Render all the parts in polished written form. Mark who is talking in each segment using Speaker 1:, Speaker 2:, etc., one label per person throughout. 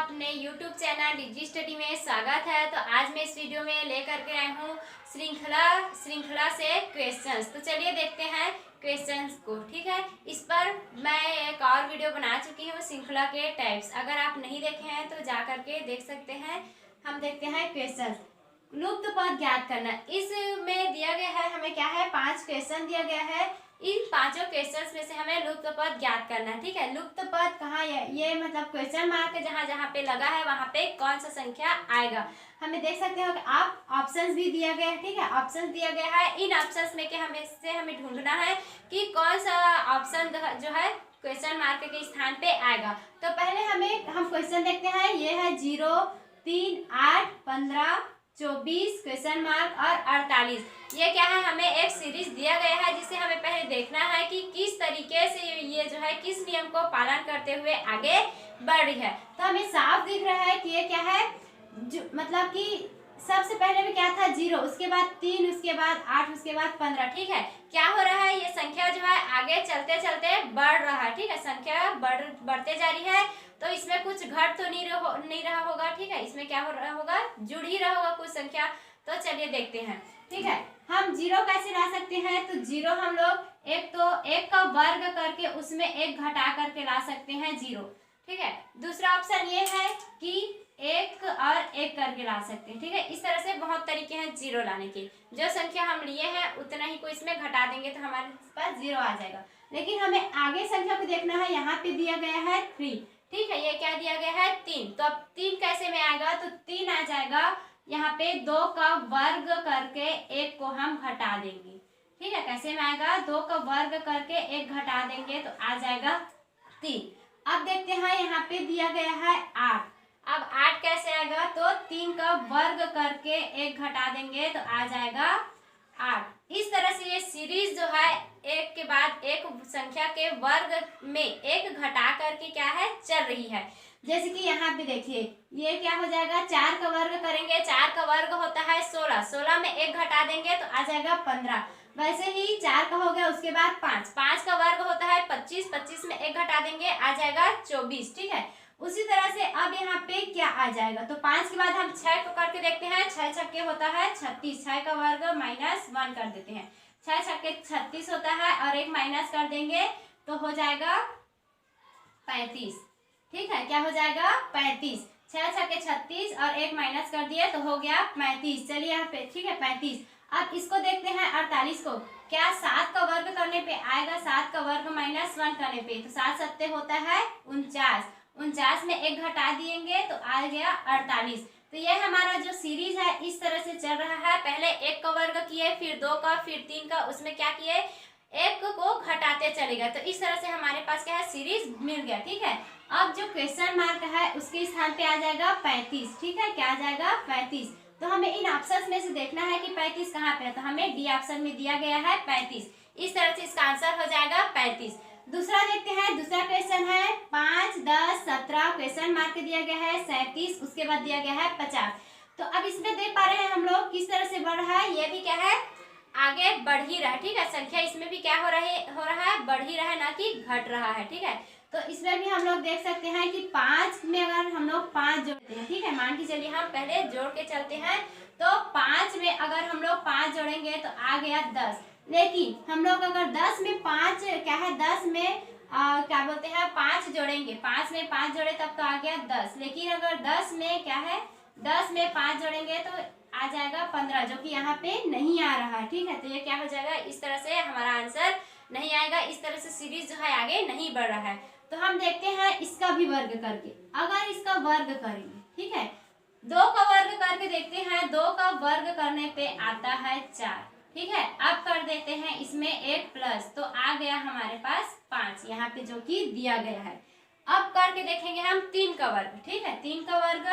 Speaker 1: अपने YouTube channel डिजी study में स्वागत है। तो आज मैं इस वीडियो में लेकर के आई हूँ श्रृंखला से क्वेश्चंस। तो चलिए देखते हैं क्वेश्चंस को। ठीक है, इस पर मैं एक और वीडियो बना चुकी हूँ श्रृंखला के टाइप्स। अगर आप नहीं देखे हैं तो जा करके देख सकते हैं। हम देखते हैं क्वेश्चंस। लुप्त पद ज्ञात करना। इसमें दिया गया है हमें क्या है, 5 क्वेश्चन दिया गया है। इन पांचों क्वेश्चंस में से हमें लुप्त पद ज्ञात करना है। ठीक है, लुप्त पद कहाँ है, ये मतलब क्वेश्चन मार्क जहाँ जहाँ पे लगा है वहां पे कौन सा संख्या आएगा। हमें देख सकते हो कि आप ऑप्शंस भी दिया गया है। ठीक है, ऑप्शंस दिया गया है। इन ऑप्शंस में के हमें ढूंढना है कि कौन सा ऑप्शन जो है क्वेश्चन मार्क के स्थान पे आएगा। तो पहले हम क्वेश्चन देखते हैं। ये है 0, 3, 8, 15, 24 क्वेश्चन मार्क और 48। ये क्या है, हमें एक सीरीज दिया गया है जिसे हमें पहले देखना है कि किस तरीके से ये जो है किस नियम को पालन करते हुए आगे बढ़ रही है। तो हमें साफ दिख रहा है कि ये क्या है, मतलब कि सबसे पहले में क्या था 0, उसके बाद 3, उसके बाद 8, उसके बाद 15। ठीक है, क्या हो रहा है, ये संख्या जो है आगे चलते चलते बढ़ रहा है। ठीक है, संख्या बढ़ते जा रही है। तो इसमें कुछ घट तो नहीं रहा होगा। ठीक है, इसमें क्या हो रहा होगा, जुड़ ही रहा होगा कुछ संख्या। तो चलिए देखते हैं। ठीक है, हम 0 कैसे ला सकते हैं। तो 0 हम लोग एक का वर्ग करके उसमें एक घटा करके ला सकते हैं 0। ठीक है, दूसरा ऑप्शन ये है कि 1 और 1 करके ला सकते हैं। ठीक है, इस तरह से बहुत तरीके हैं 0 लाने के। जो संख्या हम लिए हैं उतना ही को इसमें घटा देंगे तो हमारे पास 0 आ जाएगा। लेकिन हमें आगे संख्या को देखना है। यहाँ पे दिया गया है 3। ठीक है, ये क्या दिया गया है 3। तो अब 3 कैसे में आएगा, तो 3 आ जाएगा यहाँ पे 2 का वर्ग करके 1 को हम घटा देंगे। ठीक है, कैसे में आएगा, 2 का वर्ग करके 1 घटा देंगे तो आ जाएगा 3। अब देखते हैं, यहाँ पे दिया गया है 8। अब 8 कैसे आएगा, तो 3 का वर्ग करके 1 घटा देंगे तो आ जाएगा 8। इस तरह से ये सीरीज जो है एक के बाद एक संख्या के वर्ग में एक घटा करके क्या है चल रही है। जैसे कि यहाँ पे देखिए, ये क्या हो जाएगा, 4 का वर्ग करेंगे, 4 का वर्ग होता है 16, 16 में 1 घटा देंगे तो आ जाएगा 15। वैसे ही 4 का हो गया, उसके बाद 5, 5 का वर्ग होता है 25, 25 में 1 घटा देंगे आ जाएगा 24। ठीक है, उसी तरह से अब यहाँ पे क्या आ जाएगा, तो 5 के बाद हम 6 को करके देखते हैं। 6 छक्के होता है 36, 6 का वर्ग -1 कर देते हैं। 6 छक्के 36 होता है और 1 माइनस कर देंगे तो हो जाएगा 35। ठीक है, क्या हो जाएगा 35। 6 छक्के 36 और 1 माइनस कर दिए तो हो गया 35। चलिए यहाँ पे, ठीक है 35। अब इसको देखते हैं 48 को। क्या 7 का वर्ग करने पे आएगा, 7 का वर्ग -1 करने पे, तो 7 सत्ते होता है 49, 49 में 1 घटा दिएंगे तो आ गया 48। तो ये हमारा जो सीरीज है इस तरह से चल रहा है। पहले 1 का वर्ग किए, फिर 2 का, फिर 3 का, उसमें क्या किए 1 को घटाते चलेगा। तो इस तरह से हमारे पास क्या है, सीरीज मिल गया। ठीक है, अब जो क्वेश्चन मार्क है उसके स्थान पे आ जाएगा 35। ठीक है, क्या आ जाएगा 35। तो हमें इन ऑप्शन में से देखना है कि 35 कहाँ पे है। तो हमें डी ऑप्शन में दिया गया है 35। इस तरह से इसका आंसर हो जाएगा 35। दूसरा देखते हैं। दूसरा क्वेश्चन है 5, 10, 17 क्वेश्चन मार्क दिया गया है 37, उसके बाद दिया गया है 50। तो अब इसमें देख पा रहे हैं हम लोग किस तरह से बढ़ रहा है, ये भी क्या है आगे बढ़ ही रहा है। ठीक है, संख्या इसमें भी क्या हो रहा है बढ़ ही रहा है, ना कि घट रहा है। ठीक है, तो इसमें भी हम लोग देख सकते हैं कि 5 में अगर हम लोग 5 जोड़ते हैं, ठीक है, मान के चलिए हम पहले जोड़ के चलते हैं। तो 5 में अगर हम लोग 5 जोड़ेंगे तो आ गया 10। लेकिन हम लोग अगर 10 में 5 क्या है, 10 में क्या बोलते हैं 5 जोड़ेंगे, 5 में 5 जोड़े तब तो आ गया 10। लेकिन अगर 10 में क्या है, 10 में 5 जोड़ेंगे तो आ जाएगा 15, जो कि यहाँ पे नहीं आ रहा है। ठीक है, तो ये क्या हो जाएगा, इस तरह से हमारा आंसर नहीं आएगा। इस तरह से सीरीज जो है आगे नहीं बढ़ रहा है। तो हम देखते हैं इसका भी वर्ग करके। अगर इसका वर्ग करेंगे, ठीक है, 2 का वर्ग करके देखते हैं। 2 का वर्ग करने पे आता है 4। ठीक है, अब कर देते हैं इसमें 1 प्लस, तो आ गया हमारे पास 5 यहाँ पे जो कि दिया गया है। अब करके देखेंगे हम 3 का वर्ग। ठीक है, 3 का वर्ग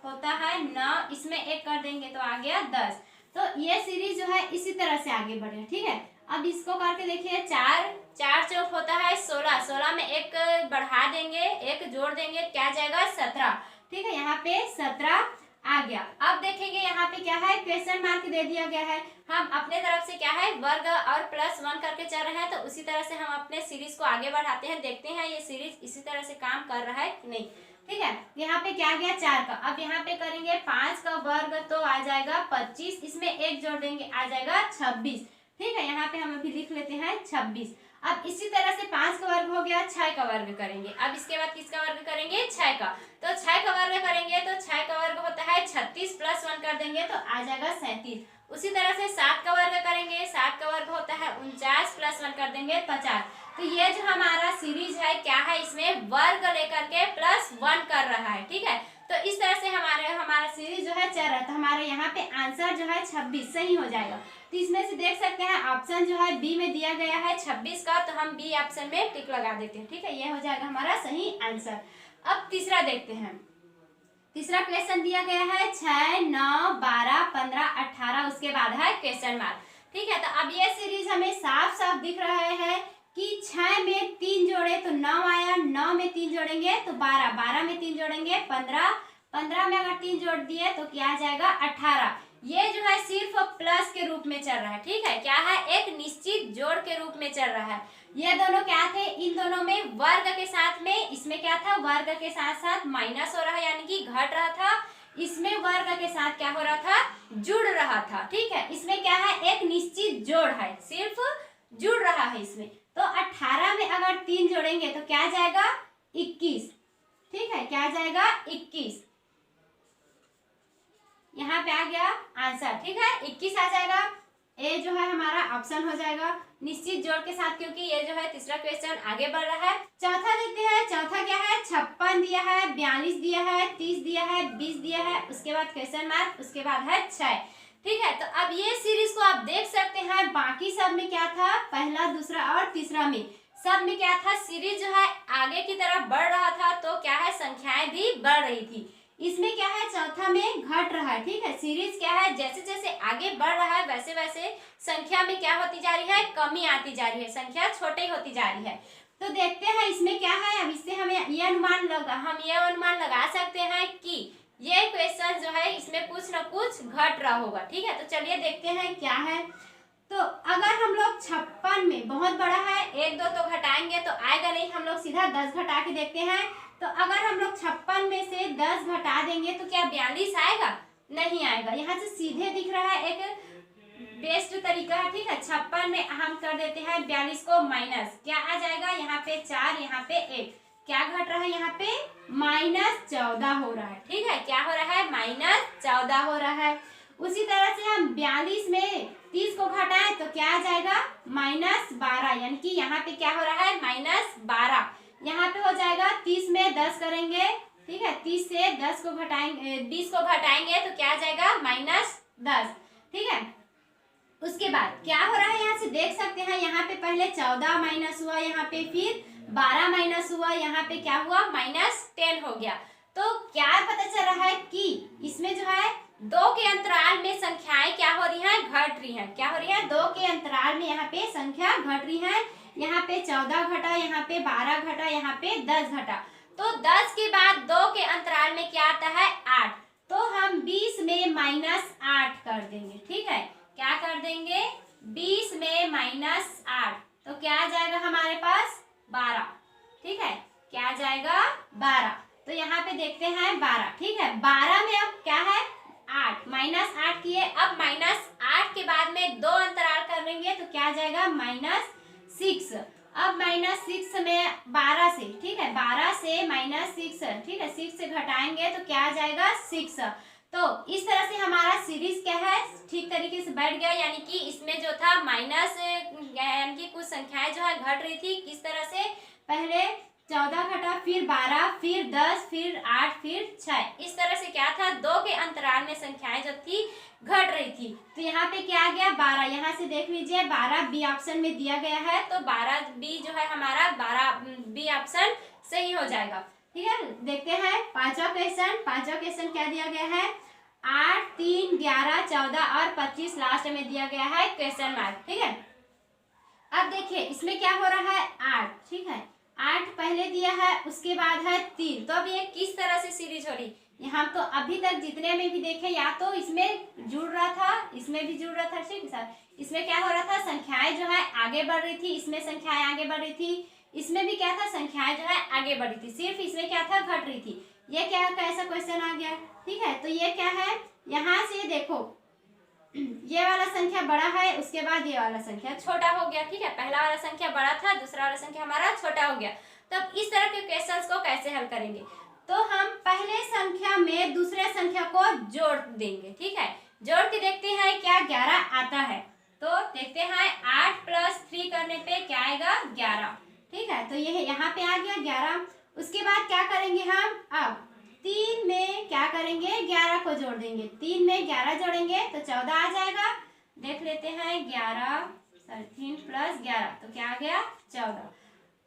Speaker 1: होता है 9, इसमें 1 कर देंगे तो आ गया 10। तो ये सीरीज जो है इसी तरह से आगे बढ़े। ठीक है, अब इसको करके देखिए 4 चौक होता है 16, 16 में 1 बढ़ा देंगे, 1 जोड़ देंगे, क्या जाएगा 17। ठीक है, यहाँ पे 17 आ गया। अब देखेंगे यहाँ पे क्या है, क्वेश्चन मार्क दे दिया गया है। हम अपने तरफ से क्या है वर्ग और +1 करके चल रहे हैं। तो उसी तरह से हम अपने सीरीज को आगे बढ़ाते हैं, देखते हैं ये सीरीज इसी तरह से काम कर रहा है कि नहीं। ठीक है। यहाँ पे क्या गया 4 का, अब यहाँ पे करेंगे 5 का वर्ग तो आ जाएगा 25, इसमें 1 जोड़ देंगे आ जाएगा 26। ठीक है, यहाँ पे हम अभी लिख लेते हैं 26। अब इसी तरह से 5 का वर्ग हो गया, 6 का वर्ग करेंगे। अब इसके बाद किसका वर्ग करेंगे 6 का, तो 6 का वर्ग करेंगे तो 6 का वर्ग होता है 36 प्लस 1 कर देंगे तो आ जाएगा 37। उसी तरह से 7 का वर्ग करेंगे, 7 का वर्ग होता है 49 प्लस 1 कर देंगे 50। तो ये जो हमारा सीरीज है क्या है, इसमें वर्ग लेकर के प्लस 1 कर रहा है। ठीक है, तो इस तरह से हमारा सीरीज जो है चल रहा है। तो हमारे यहाँ पे आंसर जो है 26 सही हो जाएगा। तो इसमें से देख सकते हैं ऑप्शन जो है बी में दिया गया है 26 का, तो हम बी ऑप्शन में टिक लगा देते हैं। ठीक है, ये हो जाएगा हमारा सही आंसर। अब तीसरा देखते हैं। तीसरा क्वेश्चन दिया गया है 6, 9, 12, 15, 18, उसके बाद है क्वेश्चन मार्क। ठीक है, तो अब ये सीरीज हमें साफ साफ दिख रहा है कि 6 में 3 जोड़े तो 9 आया, 9 में 3 जोड़ेंगे तो 12, 12 में 3 जोड़ेंगे 15, 15 में अगर 3 जोड़ दिए तो क्या आ जाएगा 18। ये जो है सिर्फ प्लस के रूप में चल रहा है। ठीक है, क्या है, एक निश्चित जोड़ के रूप में चल रहा है। ये दोनों क्या थे, इन दोनों में वर्ग के साथ में, इसमें क्या था वर्ग के साथ साथ माइनस हो रहा है यानी कि घट रहा था, इसमें वर्ग के साथ क्या हो रहा था, जुड़ रहा था। ठीक है, इसमें क्या है, एक निश्चित जोड़ है, सिर्फ जुड़ रहा है इसमें। तो 18 में अगर 3 जोड़ेंगे तो क्या जाएगा 21। ठीक है, क्या जाएगा 21, यहाँ पे आ गया आंसर। ठीक है, 21 आ जाएगा। ए जो है हमारा ऑप्शन हो जाएगा निश्चित जोड़ के साथ, क्योंकि ये जो है तीसरा क्वेश्चन आगे बढ़ रहा है। चौथा देखते हैं, चौथा क्या है, 56 दिया है, 42 दिया है, 30 दिया है, 20 दिया है, उसके बाद क्वेश्चन मार्क, उसके बाद है 6। ठीक है, तो अब ये सीरीज को आप देख सकते हैं, बाकी सब में क्या था, पहला, दूसरा और तीसरा में सब में क्या था, सीरीज जो है आगे की तरफ बढ़ रहा था, तो क्या है संख्याएं भी बढ़ रही थी। इसमें क्या है, चौथा में घट रहा है। ठीक है, सीरीज क्या है, जैसे जैसे आगे बढ़ रहा है वैसे वैसे संख्या में क्या होती जा रही है, कमी आती जा रही है, संख्या छोटी होती जा रही है। तो देखते हैं इसमें क्या है। अब इससे हमें हम ये अनुमान लगा सकते हैं कि ये क्वेश्चन जो है इसमें कुछ न कुछ घट रहा होगा। ठीक है, तो चलिए देखते हैं क्या है। तो अगर हम लोग 56 में बहुत बड़ा है, 1 2 तो घटाएंगे तो आएगा नहीं, हम लोग सीधा 10 घटा के देखते हैं। तो अगर हम लोग 56 में से 10 घटा देंगे तो क्या 42 आएगा, नहीं आएगा। यहाँ से सीधे दिख रहा है, एक बेस्ट तरीका है। ठीक है, 56 में हम कर देते हैं 42 को माइनस, क्या आ जाएगा, यहाँ पे 4, यहाँ पे 1, क्या घट रहा है, यहाँ पे -14 हो रहा है। ठीक है, क्या हो रहा है, -14 हो रहा है। उसी तरह से हम 42 में 30 को घटाएं तो क्या आ जाएगा -12, यानी कि यहाँ पे क्या हो रहा है -12, यहाँ पे हो जाएगा 30 में 10 करेंगे। ठीक है, 30 से 10 को घटाएंगे, 20 को घटाएंगे तो क्या आ जाएगा -10। ठीक है, उसके बाद क्या हो रहा है, यहाँ से देख सकते हैं, यहाँ पे पहले 14 माइनस हुआ, यहाँ पे फिर 12 माइनस हुआ, यहाँ पे क्या हुआ -10 हो गया। तो क्या पता चल रहा है कि इसमें जो है 2 के अंतराल में संख्याएं क्या हो रही हैं, घट रही हैं। क्या हो रही है, 2 के अंतराल में यहाँ पे संख्या घट रही है। यहाँ पे 14 घटा, यहाँ पे 12 घटा, यहाँ पे 10 घटा। तो 10 के बाद 2 के अंतराल में क्या आता है 8, तो हम 20 में -8 कर देंगे। ठीक है, क्या कर देंगे 20 में -8, तो क्या आ जाएगा हमारे पास 12। ठीक है, क्या आ जाएगा 12। तो यहाँ पे देखते हैं 12। ठीक है, 12 में अब क्या है 8, -8 किए, अब -8 के बाद में 2 अंतराल करेंगे तो क्या आ जाएगा -6। अब -6 में 12 से, ठीक है 12 से -6, ठीक है 6 से घटाएंगे तो क्या आ जाएगा 6। तो इस तरह से हमारा सीरीज क्या है ठीक तरीके से बैठ गया, यानी कि इसमें जो था माइनस यानी कि कुछ संख्याएं जो है घट रही थी। किस तरह से, पहले 14 घटा, फिर 12, फिर 10, फिर 8, फिर 6। इस तरह से क्या था 2 के अंतराल में संख्याएं जो थी घट रही थी। तो यहाँ पे क्या आ गया 12, यहाँ से देख लीजिए 12 बी ऑप्शन में दिया गया है, तो 12 बी जो है हमारा 12 बी ऑप्शन सही हो जाएगा। ठीक है, देखते हैं पांचवा क्वेश्चन क्या दिया गया है, 8, 3, 11, 14 और 25 लास्ट में दिया गया है क्वेश्चन मार्क। ठीक है, अब देखिए इसमें क्या हो रहा है 8, ठीक है 8 पहले दिया है, उसके बाद है 3। तो अब ये किस तरह से सीरीज हो रही, हम तो अभी तक जितने में भी देखे या तो इसमें जुड़ रहा था, इसमें भी जुड़ रहा था। ठीक है सर, इसमें क्या हो रहा था संख्याएं जो है आगे बढ़ रही थी, इसमें संख्याएं आगे बढ़ रही थी, इसमें भी क्या था, संख्याएं जो है आगे बढ़ी थी, सिर्फ इसमें क्या था, घट रही थी। ये क्या कैसा क्वेश्चन आ गया, ठीक है। तो ये क्या है, यहाँ से देखो ये वाला संख्या बड़ा है, उसके बाद ये वाला संख्या छोटा हो गया, ठीक है। पहला वाला संख्या बड़ा था, दूसरा वाला संख्या हमारा छोटा हो गया। तो अब इस तरह के क्वेश्चंस को कैसे हल करेंगे, तो हम पहले संख्या में दूसरे संख्या को जोड़ देंगे, ठीक है। जोड़ के देखते हैं क्या 11 आता है। तो देखते हैं 8 + 3 करने पे क्या आएगा, 11, ठीक है। तो ये यहाँ पे आ गया 11। उसके बाद क्या करेंगे हम, अब 3 में क्या करेंगे, 11 को जोड़ देंगे। 3 में 11 जोड़ेंगे तो 14 आ जाएगा। देख लेते हैं 11 13 + 11 तो क्या आ गया, 14।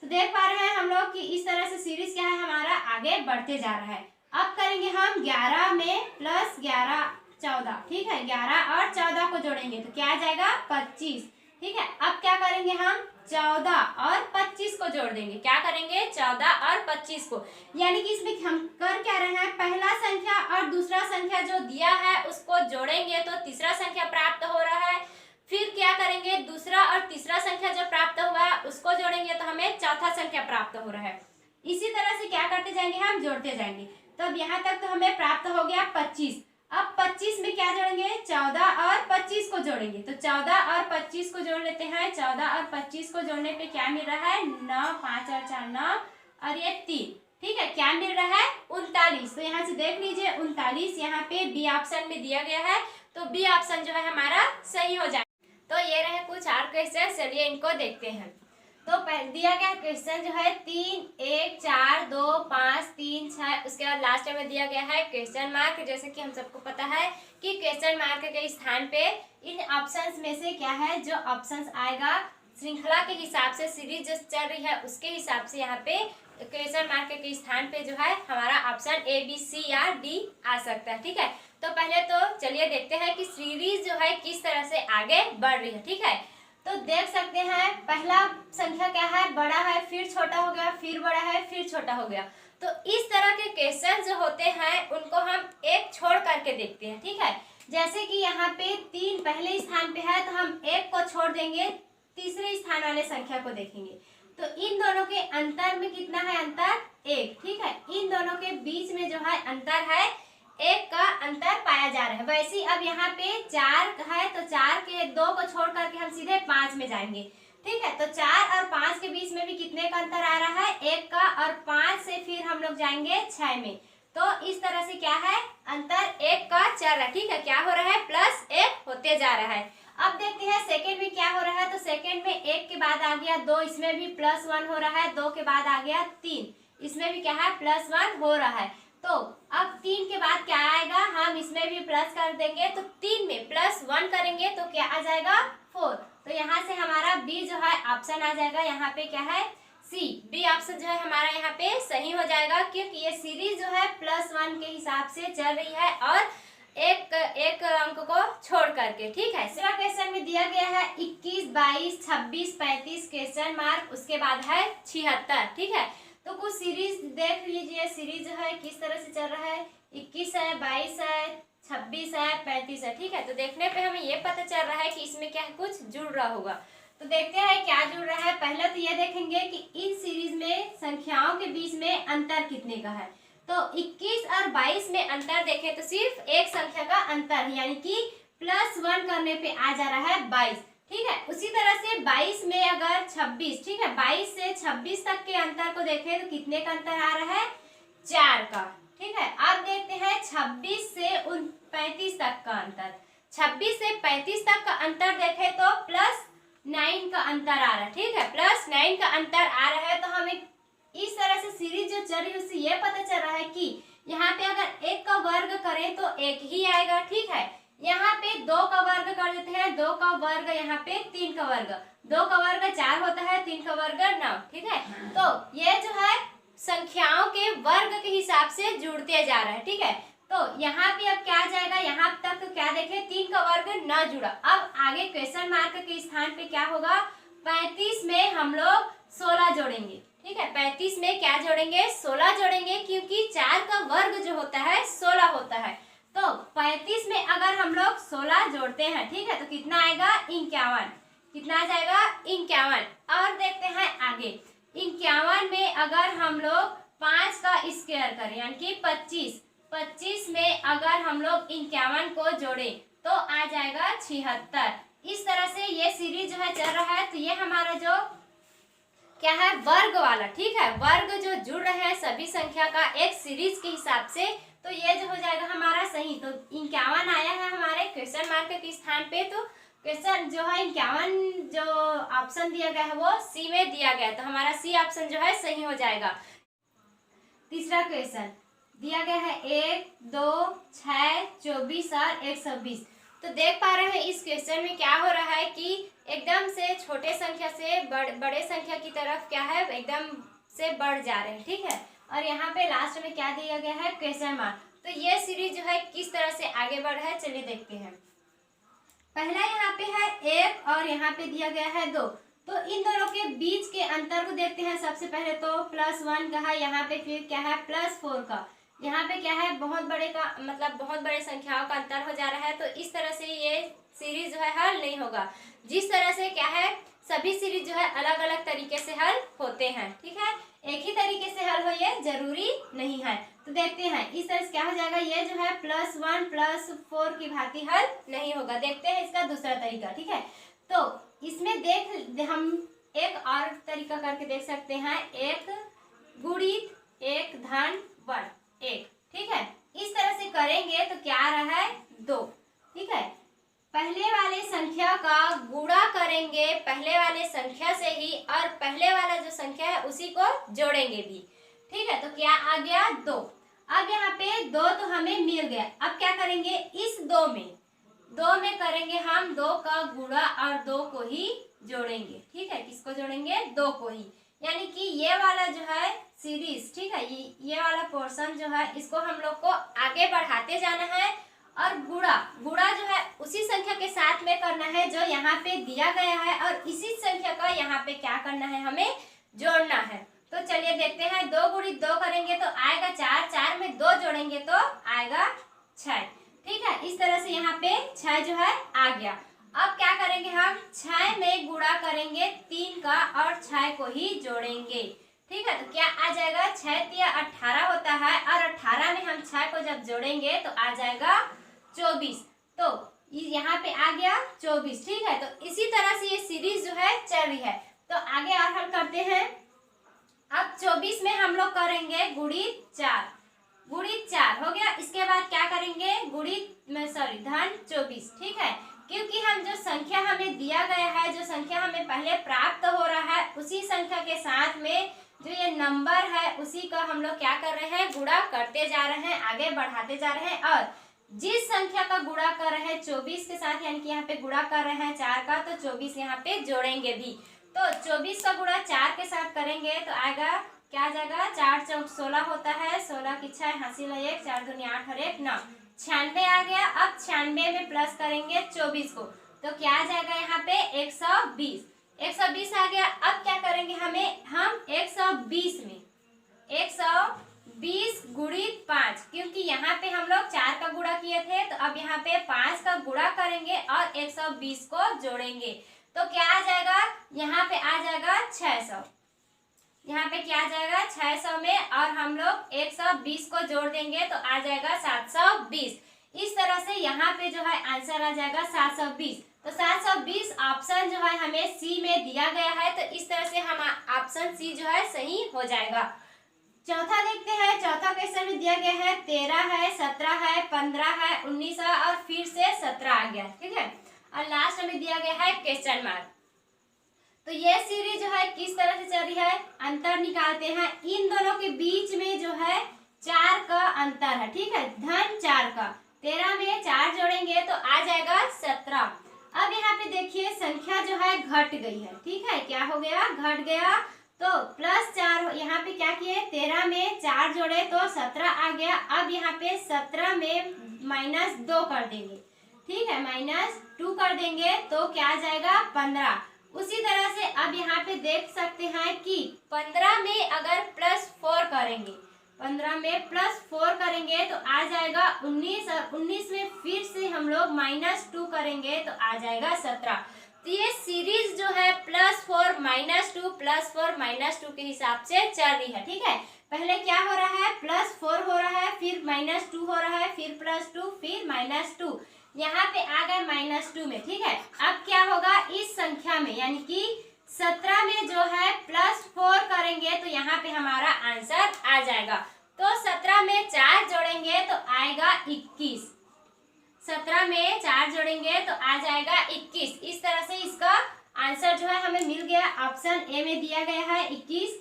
Speaker 1: तो देख पा रहे हैं हम लोग कि इस तरह से सीरीज क्या है, हमारा आगे बढ़ते जा रहा है। अब करेंगे हम 11 में +11 14, ठीक है। 11 और 14 को जोड़ेंगे तो क्या आ जाएगा, 25, ठीक है। अब क्या करेंगे हम, 14 और 25 को जोड़ देंगे। क्या करेंगे, 14 और 25 को, यानी कि इसमें हम कर क्या रहे हैं, पहला संख्या और दूसरा संख्या जो दिया है उसको जोड़ेंगे तो तीसरा संख्या प्राप्त हो रहा है। फिर क्या करेंगे, दूसरा और तीसरा संख्या जो प्राप्त हुआ है उसको जोड़ेंगे तो हमें चौथा संख्या प्राप्त हो रहा है। इसी तरह से क्या करते जाएंगे, हम जोड़ते जाएंगे। तो अब यहाँ तक तो हमें प्राप्त हो गया 25। अब 25 में क्या जोड़ेंगे, 14 और 25 को जोड़ेंगे। तो 14 और 25 को जोड़ लेते हैं। 14 और 25 को जोड़ने पे क्या मिल रहा है, 9, 5 और 4 9 और ये 3, ठीक है। क्या मिल रहा है, 39। तो यहाँ से देख लीजिए 39 यहाँ पे बी ऑप्शन में दिया गया है। तो बी ऑप्शन जो है हमारा सही हो जाए। तो ये रहे कुछ और क्वेश्चन, चलिए इनको देखते हैं। तो दिया गया क्वेश्चन जो है 3 1 4 2 5 3 6, उसके बाद लास्ट में दिया गया है क्वेश्चन मार्क। जैसे कि हम सबको पता है कि क्वेश्चन मार्क के स्थान पे इन ऑप्शंस में से क्या है, जो ऑप्शंस आएगा श्रृंखला के हिसाब से, सीरीज जो चल रही है उसके हिसाब से यहाँ पे क्वेश्चन मार्क के स्थान पे जो है हमारा ऑप्शन A B C या D आ सकता है, ठीक है। तो पहले तो चलिए देखते हैं कि सीरीज जो है किस तरह से आगे बढ़ रही है, ठीक है। तो देख सकते हैं पहला संख्या क्या है, बड़ा है, फिर छोटा हो गया, फिर बड़ा है, फिर छोटा हो गया। तो इस तरह के क्वेश्चन जो होते हैं उनको हम एक छोड़ करके देखते हैं, ठीक है। जैसे कि यहाँ पे 3 पहले स्थान पे है तो हम 1 को छोड़ देंगे, तीसरे स्थान वाले संख्या को देखेंगे। तो इन दोनों के अंतर में कितना है, अंतर 1, ठीक है। इन दोनों के बीच में जो है अंतर है 1 का अंतर पाया जा रहा है। वैसे अब यहाँ पे 4 है तो 4 के 2 को छोड़ करके हम सीधे 5 में जाएंगे, ठीक है। तो 4 और 5 के बीच में भी कितने का अंतर आ रहा है, 1 का, और 5 से फिर हम लोग जाएंगे 6 में। तो इस तरह से क्या है, अंतर 1 का चल रहा है, ठीक है। क्या हो रहा है, +1 होते जा रहा है। अब देखते हैं सेकंड में क्या हो रहा है। तो सेकंड में 1 के बाद आ गया 2, इसमें भी +1 हो रहा है। 2 के बाद आ गया 3, इसमें भी क्या है, +1 हो रहा है। तो अब 3 के बाद क्या आएगा, हम इसमें भी प्लस कर देंगे। तो 3 में +1 करेंगे तो क्या आ जाएगा, 4। तो यहाँ से हमारा बी जो है ऑप्शन आ जाएगा। यहाँ पे क्या है, सी, बी ऑप्शन जो है हमारा यहाँ पे सही हो जाएगा, क्योंकि ये सीरीज जो है +1 के हिसाब से चल रही है और एक अंक को छोड़ करके, ठीक है। दूसरा क्वेश्चन में दिया गया है 21 22 26 35 क्वेश्चन मार्क, उसके बाद है 76, ठीक है। तो कुछ सीरीज देख लीजिए, सीरीज जो है किस तरह से चल रहा है, 21 है, 22 है, 26 है, 35 है, ठीक है। तो देखने पे हमें ये पता चल रहा है कि इसमें क्या है, कुछ जुड़ रहा होगा। तो देखते हैं क्या जुड़ रहा है। पहले तो ये देखेंगे कि इन सीरीज में संख्याओं के बीच में अंतर कितने का है। तो 21 और 22 में अंतर देखें तो सिर्फ एक संख्या का अंतर है, यानी कि +1 करने पे आ जा रहा है 22, ठीक है। उसी तरह से 22 में अगर 26, ठीक है, 22 से 26 तक के अंतर को देखें तो कितने का अंतर आ रहा है, 4 का, ठीक है। अब देखते हैं 26 से 35 तक का अंतर। 26 से 35 तक का अंतर देखें तो +9 का अंतर आ रहा है, ठीक है, +9 का अंतर आ रहा है। तो हमें इस तरह से सीरीज जो चल रही है उससे ये पता चल रहा है कि यहाँ पे अगर 1 का वर्ग करें तो 1 ही आएगा, ठीक है। यहाँ पे 2 का वर्ग कर देते हैं, 2 का वर्ग यहाँ पे 3 का वर्ग, 2 का वर्ग 4 होता है, 3 का वर्ग 9, ठीक है। तो ये जो है संख्याओं के वर्ग के हिसाब से जुड़ते जा रहा है, ठीक है। तो यहाँ पे अब क्या आ जाएगा, यहाँ तक तो क्या देखें, 3 का वर्ग न जुड़ा। अब आगे क्वेश्चन मार्क के स्थान पे क्या होगा, 35 में हम लोग 16 जोड़ेंगे, ठीक है। 35 में क्या जोड़ेंगे, 16 जोड़ेंगे, क्योंकि 4 का वर्ग जो होता है 16 होता है। तो 35 में अगर हम लोग 16 जोड़ते हैं, ठीक है, तो कितना आएगा, 51, कितना आ जाएगा, 51। और देखते हैं आगे 51 में अगर हम लोग 5 का स्क्वायर करें यानी कि 25 में अगर हम लोग 51 को जोड़े तो आ जाएगा 76। इस तरह से ये सीरीज जो है चल रहा है। तो ये हमारा जो क्या है वर्ग वाला, ठीक है, वर्ग जो जुड़ रहे हैं सभी संख्या का एक सीरीज के हिसाब से, तो ये जो हो जाएगा हमारा सही। तो 51 आया है हमारे क्वेश्चन मार्क के स्थान पे। तो क्वेश्चन जो है 51 जो ऑप्शन दिया गया है वो सी में दिया गया है, तो हमारा सी ऑप्शन जो है सही हो जाएगा। तीसरा क्वेश्चन दिया गया है 1, 2, 6, 24 और 120। तो देख पा रहे हैं इस क्वेश्चन में क्या हो रहा है कि एकदम से छोटे संख्या से बड़े संख्या की तरफ क्या है एकदम से बढ़ जा रहे हैं, ठीक है। और यहाँ पे लास्ट में क्या दिया गया है क्वेश्चन मार्क। तो ये सीरीज जो है किस तरह से आगे बढ़ रहा है चलिए देखते हैं। पहला यहाँ पे है 1 और यहाँ पे दिया गया है 2। तो इन दोनों के बीच के अंतर को देखते हैं। सबसे पहले तो +1 का है, यहाँ पे फिर क्या है +4 का, यहाँ पे क्या है बहुत बड़े का मतलब बहुत बड़े संख्याओं का अंतर हो जा रहा है। तो इस तरह से ये सीरीज जो है हल नहीं होगा। जिस तरह से क्या है सभी सीरीज जो है अलग अलग तरीके से हल होते हैं, ठीक है, एक ही तरीके से हल हो ये जरूरी नहीं है। तो देखते हैं इस तरह से क्या हो जाएगा। ये जो है +1 +4 की भांति हल नहीं होगा। देखते हैं इसका दूसरा तरीका, ठीक है। तो इसमें हम एक और तरीका करके देख सकते हैं। 1 गुणित 1 धन 1, ठीक है। इस तरह से करेंगे तो क्या आ रहा है 2, ठीक है। पहले वाले संख्या का गुणा करेंगे पहले वाले संख्या से ही और पहले वाला जो संख्या है उसी को जोड़ेंगे भी, ठीक है। तो क्या आ गया 2। अब यहाँ पे 2 तो हमें मिल गया। अब क्या करेंगे इस 2 में करेंगे हम 2 का गुणा और 2 को ही जोड़ेंगे, ठीक है। किसको जोड़ेंगे 2 को ही, यानी कि ये वाला जो है सीरीज, ठीक है, ये वाला पोर्शन जो है इसको हम लोग को आगे बढ़ाते जाना है। और गुणा जो है उसी संख्या के साथ में करना है जो यहाँ पे दिया गया है और इसी संख्या का यहाँ पे क्या करना है हमें जोड़ना है। तो चलिए देखते हैं। 2 गुणित 2 करेंगे तो आएगा 4, 4 में 2 जोड़ेंगे तो आएगा 6, ठीक है। इस तरह से यहाँ पे 6 जो है आ गया। अब क्या करेंगे हम 6 में गुणा करेंगे 3 का और 6 को ही जोड़ेंगे, ठीक है। तो क्या आ जाएगा 6 तिया 18 होता है और 18 में हम 6 को जब जोड़ेंगे तो आ जाएगा 24। तो यहाँ पे आ गया 24, ठीक है। तो इसी तरह से ये सीरीज जो है चल रही है। तो आगे और हल करते हैं। अब 24 में हम लोग करेंगे गुणित 4 हो गया। इसके बाद क्या करेंगे धन 24, ठीक है। क्योंकि हम जो संख्या हमें दिया गया है, जो संख्या हमें पहले प्राप्त हो रहा है, उसी संख्या के साथ में जो ये नंबर है उसी का हम लोग क्या कर रहे हैं गुणा करते जा रहे हैं, आगे बढ़ाते जा रहे हैं। और जिस संख्या का गुणा कर रहे हैं 24 के साथ, यानी कि यहाँ पे गुणा कर रहे हैं 4 का, तो 24 यहाँ पे जोड़ेंगे भी। तो 24 का गुणा 4 के साथ करेंगे तो आएगा क्या आ जाएगा 4 चौक 16 होता है, 16 की 6 हासिल 1, 4 दूनी 8 और 1 9, 96 आ गया। अब 96 में प्लस करेंगे 24 को तो क्या आ जाएगा यहाँ पे 120 आ गया। अब क्या करेंगे हम 120 गुणित 5, क्योंकि यहाँ पे हम लोग 4 का गुणा किए थे तो अब यहाँ पे 5 का गुणा करेंगे और 120 को जोड़ेंगे तो क्या आ जाएगा यहाँ पे आ जाएगा 600। यहाँ पे क्या आ जाएगा 600 में और हम लोग 120 को जोड़ देंगे तो आ जाएगा 720। इस तरह से यहाँ पे जो है आंसर आ जाएगा 720। तो 720 ऑप्शन जो है हमें सी में दिया गया है। तो इस तरह से हम ऑप्शन सी जो है सही हो जाएगा। चौथा देखते हैं। चौथा क्वेश्चन में दिया गया है 13 है, 17 है, 15 है, 19 है और फिर से 17 आ गया, ठीक है। और लास्ट में दिया गया है क्वेश्चन मार्क। तो ये सीरीज जो है किस तरह से चल रही है, अंतर निकालते हैं। इन दोनों के बीच में जो है 4 का अंतर है, ठीक है, धन 4 का। 13 में 4 जोड़ेंगे तो आ जाएगा 17। अब यहाँ पे देखिए संख्या जो है घट गई है, ठीक है, क्या हो गया घट गया। तो +4 यहाँ पे क्या किए 13 में 4 जोड़े तो 17 आ गया। अब यहाँ पे 17 में -2 कर देंगे, ठीक है, -2 कर देंगे तो क्या आ जाएगा 15। उसी तरह से अब यहाँ पे देख सकते हैं कि 15 में अगर +4 करेंगे, 15 में +4 करेंगे तो आ जाएगा 19 और 19 में फिर से हम लोग -2 करेंगे तो आ जाएगा 17। तो ये सीरीज जो है +4 -2 +4 -2 के हिसाब से चल रही है। ठीक है, पहले क्या हो रहा है, +4 हो रहा है, फिर -2 हो रहा है, फिर +2, फिर -2, यहाँ पे आ गए -2 में। ठीक है, अब क्या होगा इस संख्या में, यानी कि 17 में जो है +4 करेंगे तो यहाँ पे हमारा आंसर आ जाएगा। तो 17 में 4 जोड़ेंगे तो आएगा 21। 17 में 4 जोड़ेंगे तो आ जाएगा 21। इस तरह से इसका आंसर जो है हमें मिल गया। ऑप्शन ए में दिया गया है 21,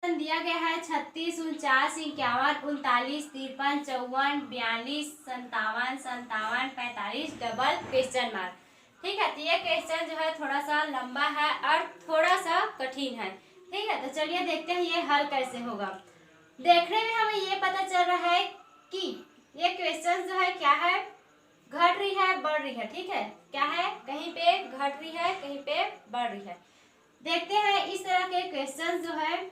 Speaker 1: दिया गया है 36, 49, 51, 39, 53, 54, 42, 57, 57, 45 डबल क्वेश्चन मार्क। ठीक है, तो ये क्वेश्चन जो है थोड़ा सा लंबा है और थोड़ा सा कठिन है। ठीक है, तो चलिए देखते हैं ये हल कैसे होगा। देखने में हमें ये पता चल रहा है कि ये क्वेश्चन जो है क्या है, घट रही है बढ़ रही है। ठीक है, क्या है, कहीं पे घट रही है कहीं पे बढ़ रही है। देखते हैं इस तरह के क्वेश्चन जो है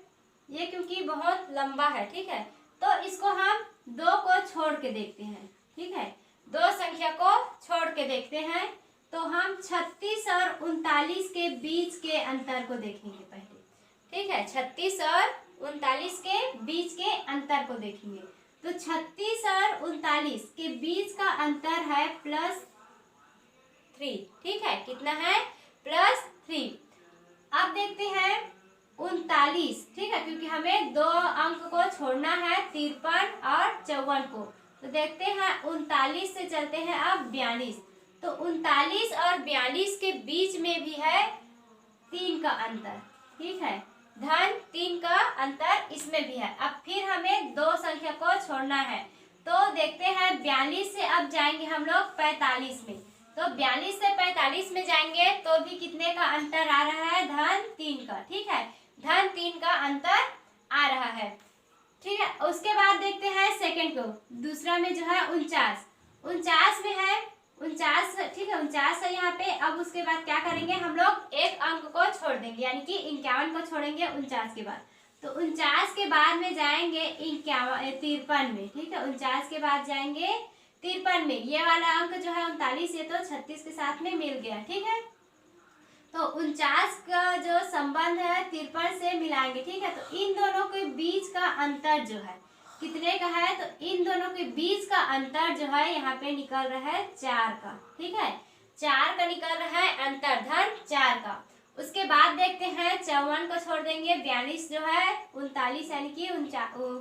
Speaker 1: ये क्योंकि बहुत लंबा है। ठीक है, तो इसको हम 2 को छोड़ के देखते हैं। ठीक है, 2 संख्या को छोड़ के देखते हैं तो हम 36 और 39 के बीच के अंतर को देखेंगे पहले। ठीक है, 36 और 39 के बीच के अंतर को देखेंगे। तो 36 और 39 के बीच का अंतर है +3। ठीक है, कितना है, +3। अब देखते हैं 39। ठीक है, क्योंकि हमें 2 अंक को छोड़ना है, 53 और 54 को। तो देखते हैं 39 से चलते हैं अब 42। तो 39 और 42 के बीच में भी है 3 का अंतर। ठीक है, -3 का अंतर इसमें भी है। अब फिर हमें 2 संख्या को छोड़ना है, तो देखते हैं 42 से अब जाएंगे हम लोग 45 में। तो 42 से 45 में जाएंगे तो भी कितने का अंतर आ रहा है, -3 का। ठीक है, -3 का अंतर आ रहा है। ठीक है, उसके बाद देखते हैं सेकंड को, दूसरा में जो है 49 में है 49। ठीक है, 49 है यहाँ पे। अब उसके बाद क्या करेंगे हम लोग, एक अंक को छोड़ देंगे, यानी कि 51 को छोड़ेंगे 49 के बाद। तो 49 के बाद में जाएंगे 53 में। ठीक है, 49 के बाद जाएंगे 53 में। ये वाला अंक जो है 39, ये तो 36 के साथ में मिल गया। ठीक है, तो 49 का जो संबंध है 53 से मिलाएंगे। ठीक है, तो इन दोनों के बीच का अंतर जो है कितने का है, तो इन दोनों के बीच का अंतर जो है यहाँ पे निकल रहा है 4 का। ठीक है, 4 का निकल रहा है अंतर, -4 का। उसके बाद देखते हैं 54 को छोड़ देंगे, 42 जो है 39, यानी कि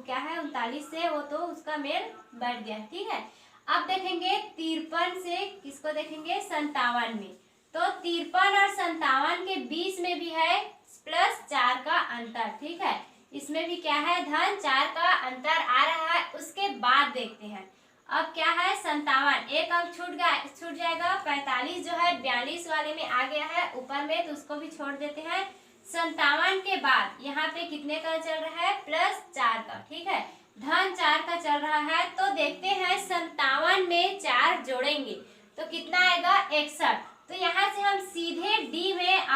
Speaker 1: क्या है 39 से वो तो उसका मेल बढ़ गया। ठीक है, अब देखेंगे 53 से किसको देखेंगे, 57 में। तो 53 और 57 के बीच में भी है +4 का अंतर। ठीक है, इसमें भी क्या है, -4 का अंतर आ रहा है। उसके बाद देखते हैं अब क्या है, 57, एक अंक छूट जाएगा। 45 जो है 42 वाले में आ गया है ऊपर में, तो उसको भी छोड़ देते हैं। 57 के बाद यहाँ पे कितने का चल रहा है, +4 का। ठीक है, -4 का चल रहा है। तो देखते हैं 57 में 4 जोड़ेंगे तो कितना आएगा, 61। तो यहाँ से हम सीधे डी में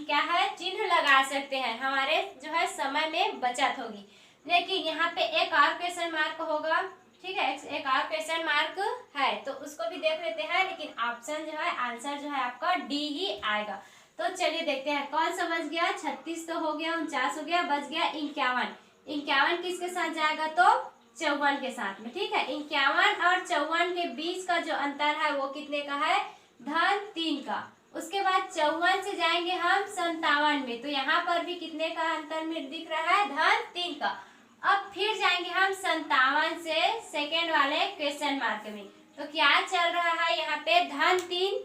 Speaker 1: क्या है, चिन्ह लगा सकते हैं, हमारे जो है समय में बचत होगी। लेकिन यहाँ पे एक और क्वेश्चन मार्क होगा। ठीक है, एक और क्वेश्चन मार्क है तो उसको भी देख लेते हैं। लेकिन ऑप्शन जो है, आंसर जो है आपका डी ही आएगा। तो चलिए देखते हैं कौन सा बच गया, 36 तो हो गया, 49 हो गया, बच गया 51। 51 किसके साथ जाएगा, तो 54 के साथ में। ठीक है, 51 और 54 के बीच का जो अंतर है वो कितने का है, -3 का। उसके बाद 54 से जाएंगे हम 57 में, तो यहाँ पर भी कितने का अंतर में दिख रहा है, -3 का। अब फिर जाएंगे हम 57 से सेकेंड वाले क्वेश्चन मार्क में, तो क्या चल रहा है यहाँ पे, -3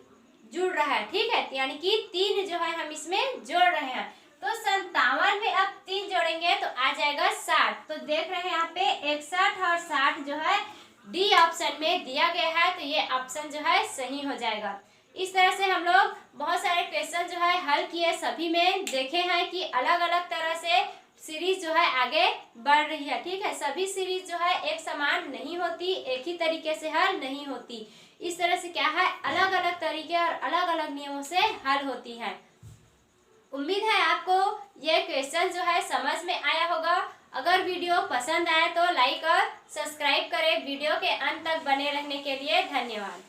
Speaker 1: जुड़ रहा है। ठीक है, यानी कि 3 जो है हम इसमें जोड़ रहे हैं। तो 57 में अब 3 जोड़ेंगे तो आ जाएगा 60। तो देख रहे हैं यहाँ पे 61 और 60 जो है डी ऑप्शन में दिया गया है। तो ये ऑप्शन जो है सही हो जाएगा। इस तरह से हम लोग बहुत सारे क्वेश्चन जो है हल किए, सभी में देखे हैं कि अलग अलग तरह से सीरीज जो है आगे बढ़ रही है। ठीक है, सभी सीरीज जो है एक समान नहीं होती, एक ही तरीके से हल नहीं होती। इस तरह से क्या है, अलग अलग तरीके और अलग अलग नियमों से हल होती है। उम्मीद है आपको ये क्वेश्चन जो है समझ में आया होगा। अगर वीडियो पसंद आए तो लाइक और सब्सक्राइब करें। वीडियो के अंत तक बने रहने के लिए धन्यवाद।